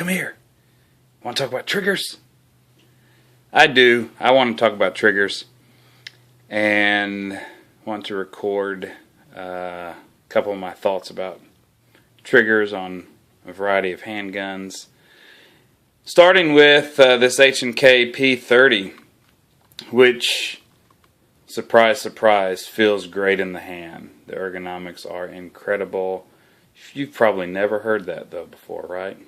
come here. Want to talk about triggers? I do. I want to talk about triggers. And want to record a couple of my thoughts about triggers on a variety of handguns. Starting with this H&K P30, which, surprise, surprise, feels great in the hand. The ergonomics are incredible. You've probably never heard that, though, before, right?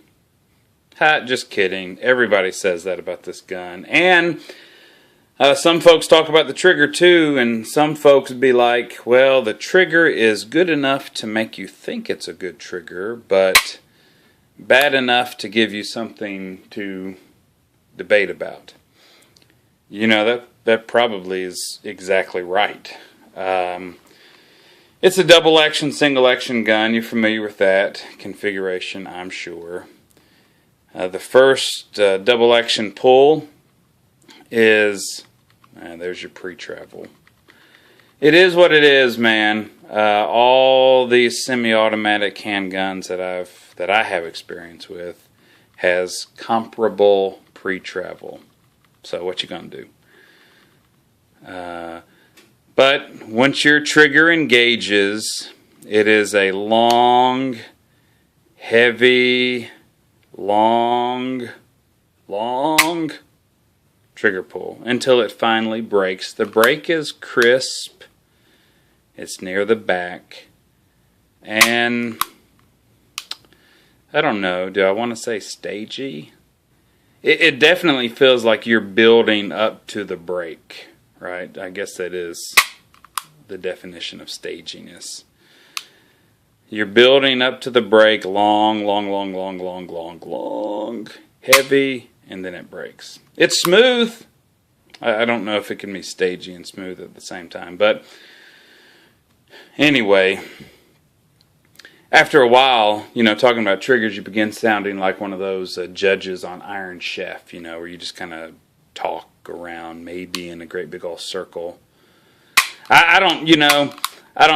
Ha, just kidding. Everybody says that about this gun. And some folks talk about the trigger, too, and some folks be like, well, the trigger is good enough to make you think it's a good trigger, but bad enough to give you something to debate about. You know, that probably is exactly right. It's a double action, single action gun. You're familiar with that configuration, I'm sure. The first double action pull is, there's your pre-travel. It is what it is, man. All these semi-automatic handguns that I have experience with has comparable pre-travel. So what you gonna do? But once your trigger engages, it is a long, heavy, long trigger pull until it finally breaks. The break is crisp. It's near the back. And I don't know, do I want to say stagey? It definitely feels like you're building up to the break. Right, I guess that is the definition of staginess. You're building up to the break, long, heavy, and then it breaks. It's smooth. I don't know if it can be stagey and smooth at the same time, but anyway, after a while, you know, talking about triggers, you begin sounding like one of those judges on Iron Chef, you know, where you just kind of talk around, maybe in a great big old circle. I don't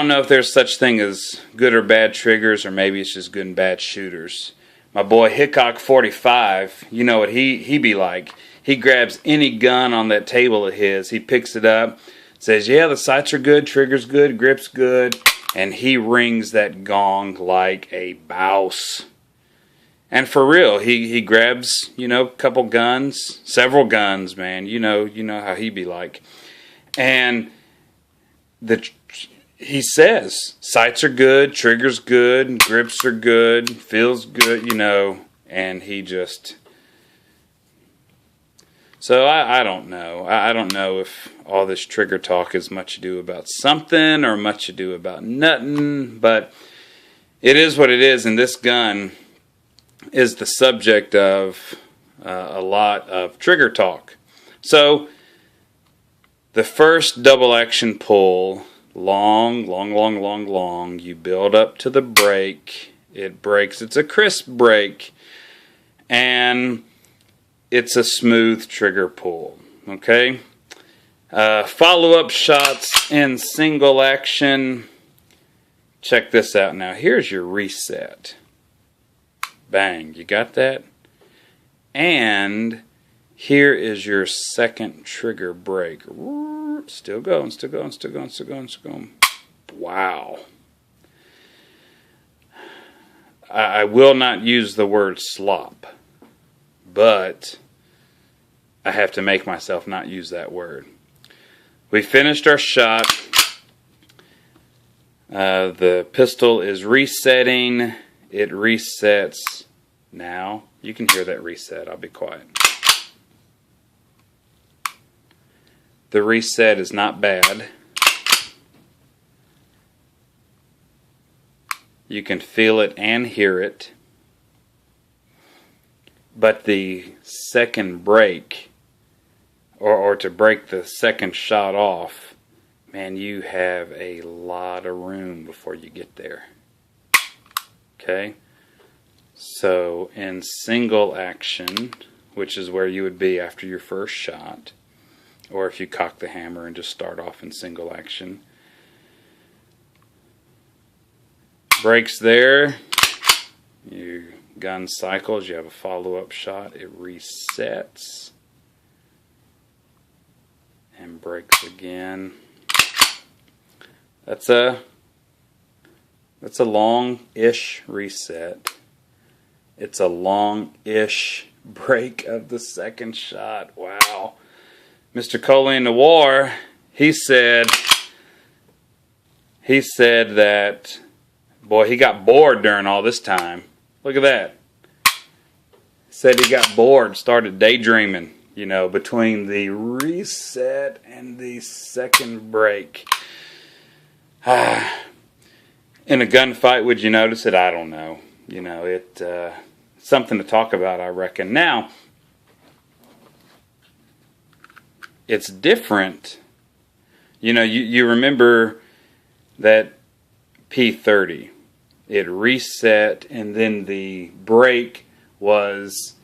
know if there's such thing as good or bad triggers, or maybe it's just good and bad shooters. My boy Hickok 45, you know what he be like. He grabs any gun on that table of his, he picks it up, says, yeah, the sights are good, trigger's good, grip's good, and he rings that gong like a bouse. And for real, he grabs, you know, a couple guns, several guns, man. You know how he be like. And he says, sights are good, trigger's good, grips are good, feels good, you know. And he just... So I don't know. I don't know if all this trigger talk is much ado about something or much ado about nothing. But it is what it is, and this gun is the subject of a lot of trigger talk. So the first double action pull, long, you build up to the break, it breaks, it's a crisp break, and it's a smooth trigger pull, okay? Follow-up shots in single action. Check this out now. Here's your reset. Bang, you got that? And here is your second trigger break. Still going. Wow. I will not use the word slop, but I have to make myself not use that word. We finished our shot. The pistol is resetting. It resets now. You can hear that reset. I'll be quiet. The reset is not bad. You can feel it and hear it. But the second break, or to break the second shot off, man, you have a lot of room before you get there. Okay, so in single action, which is where you would be after your first shot, or if you cock the hammer and just start off in single action, brakes there, you gun cycles. You have a follow-up shot. It resets and breaks again. That's a long-ish reset. It's a long-ish break of the second shot. Wow. Mr. Colleen Noir, he said that, boy, he got bored during all this time. Look at that. Said he got bored, started daydreaming, between the reset and the second break. In a gunfight, would you notice it? I don't know. It's something to talk about, I reckon. Now, it's different. You remember that P30. It reset, and then the break was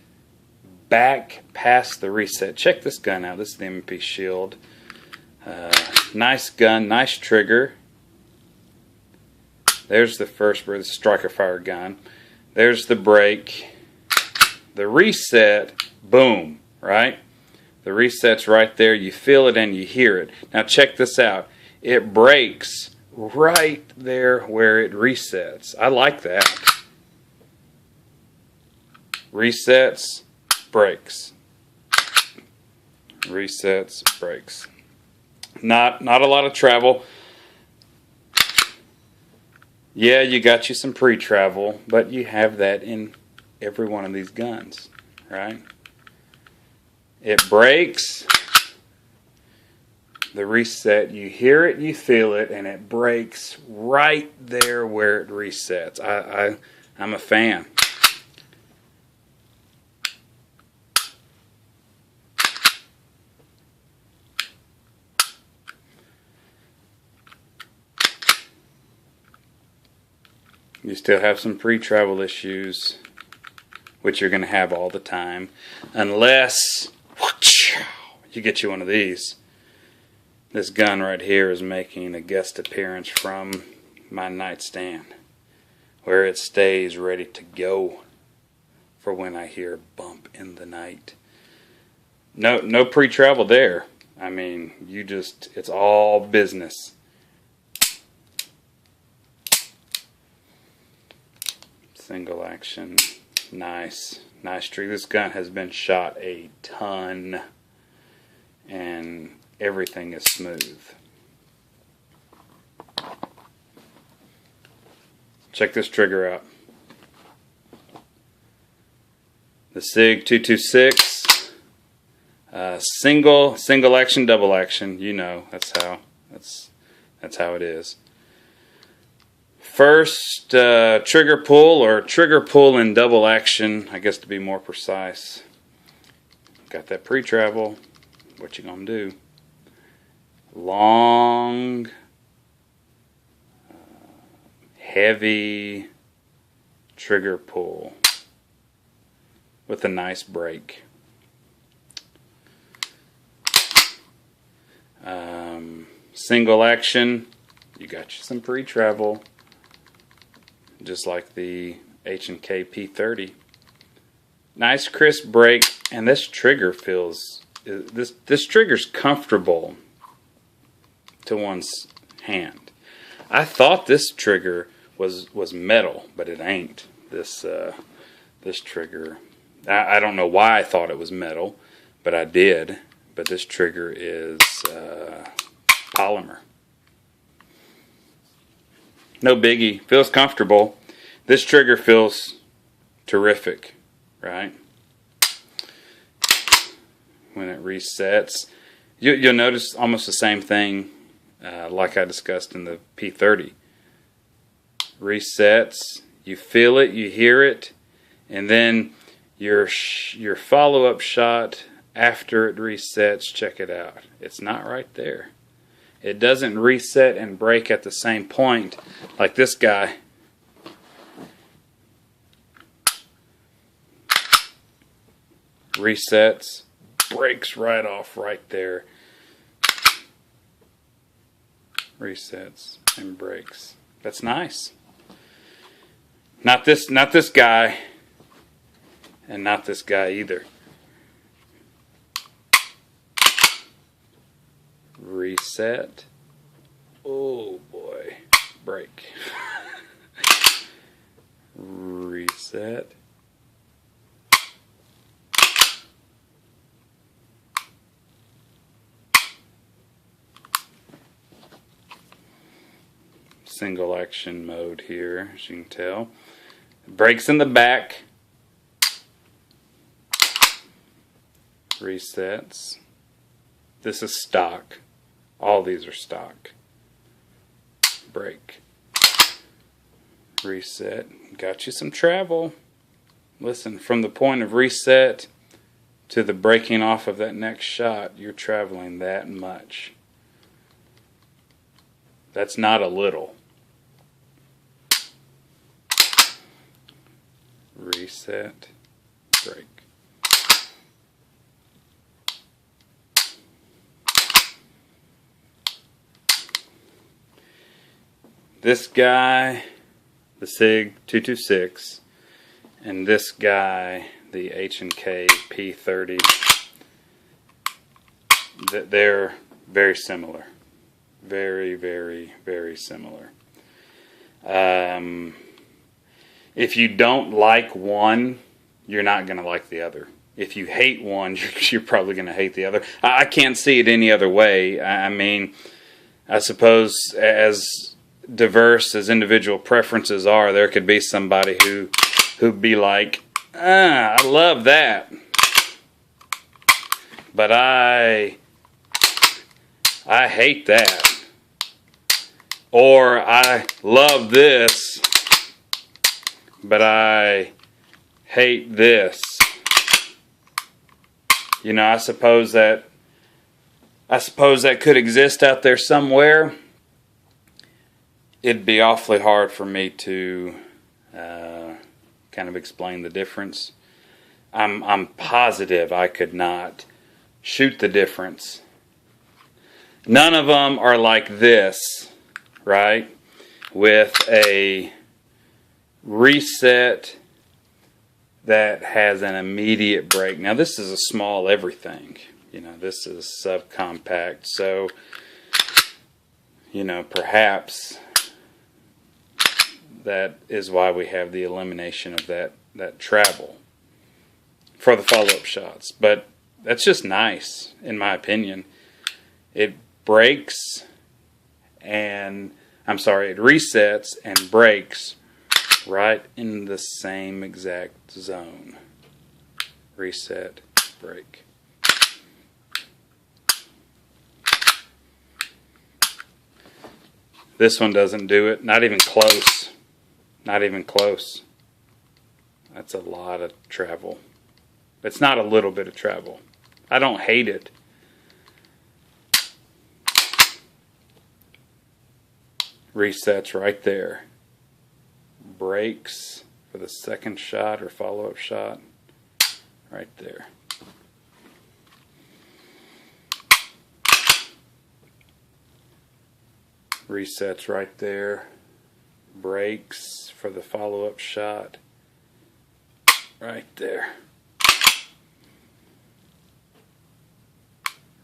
back past the reset. Check this gun out. This is the M&P Shield. Nice gun, nice trigger. There's the first break, the striker fire gun. There's the break. The reset, boom, right? The reset's right there. You feel it and you hear it. Now check this out. It breaks right there where it resets. I like that. Resets, breaks. Resets, breaks. Not a lot of travel. Yeah, you got you some pre-travel, but you have that in every one of these guns, right? It breaks. The reset, you hear it, you feel it, and it breaks right there where it resets. I'm a fan. You still have some pre-travel issues, which you're going to have all the time, unless you get you one of these. This gun right here is making a guest appearance from my nightstand, where it stays ready to go for when I hear a bump in the night. No pre-travel there. I mean, it's all business. Single action, nice trigger. This gun has been shot a ton, and everything is smooth. Check this trigger out. The SIG 226, single action, double action. That's how it is. First trigger pull and double action, I guess to be more precise. Got that pre-travel. What you gonna do? Long, heavy trigger pull with a nice break. Single action, you got you some pre-travel. Just like the H&K P30. Nice crisp break, and this trigger this trigger's comfortable to one's hand. I thought this trigger was metal, but it ain't. This trigger, I don't know why I thought it was metal, but I did. But this trigger is polymer. No biggie. Feels comfortable. This trigger feels terrific, right? When it resets, you'll notice almost the same thing like I discussed in the P30. Resets, you feel it, you hear it, and then your follow-up shot after it resets, check it out. It's not right there. It doesn't reset and break at the same point like this guy. Resets, breaks right off right there. Resets and breaks. That's nice. Not this guy. And not this guy either. Reset. Oh boy. Brake. Reset. Single action mode here, as you can tell. Brakes in the back. Resets. This is stock. All these are stock. Brake. Reset. Got you some travel. Listen, from the point of reset to the breaking off of that next shot, you're traveling that much. That's not a little. Reset. Brake. This guy, the SIG 226, and this guy, the H&K P30, they're very similar. Very, very, very similar. If you don't like one, you're not going to like the other. If you hate one, you're probably going to hate the other. I can't see it any other way. I mean, I suppose as diverse as individual preferences are, there could be somebody who'd be like, I love that, but I hate that, or I love this, but I hate this. You know, I suppose that could exist out there somewhere. It'd be awfully hard for me to kind of explain the difference. I'm positive I could not shoot the difference. None of them are like this, right? With a reset that has an immediate brake. Now this is a small everything. You know, this is subcompact, so you know, perhaps that is why we have the elimination of that travel for the follow-up shots. But that's just nice, in my opinion. It brakes and, it resets and brakes right in the same exact zone. Reset, brake. This one doesn't do it, not even close. Not even close. That's a lot of travel. It's not a little bit of travel. I don't hate it. Resets right there. Brakes for the second shot or follow-up shot. Right there. Resets right there. Brakes for the follow-up shot right there.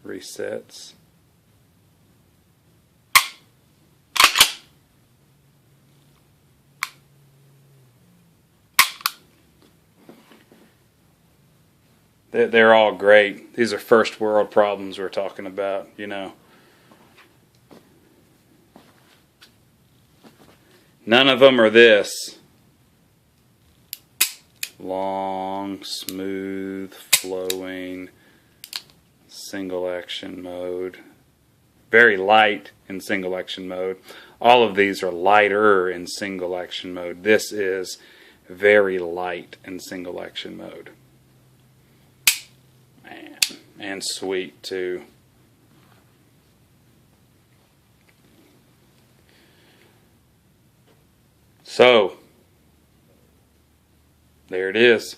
Resets. They're all great. These are first world problems we're talking about, you know. None of them are this. Long, smooth, flowing, single action mode. Very light in single action mode. All of these are lighter in single action mode. This is very light in single action mode. Man, and sweet too. So, there it is.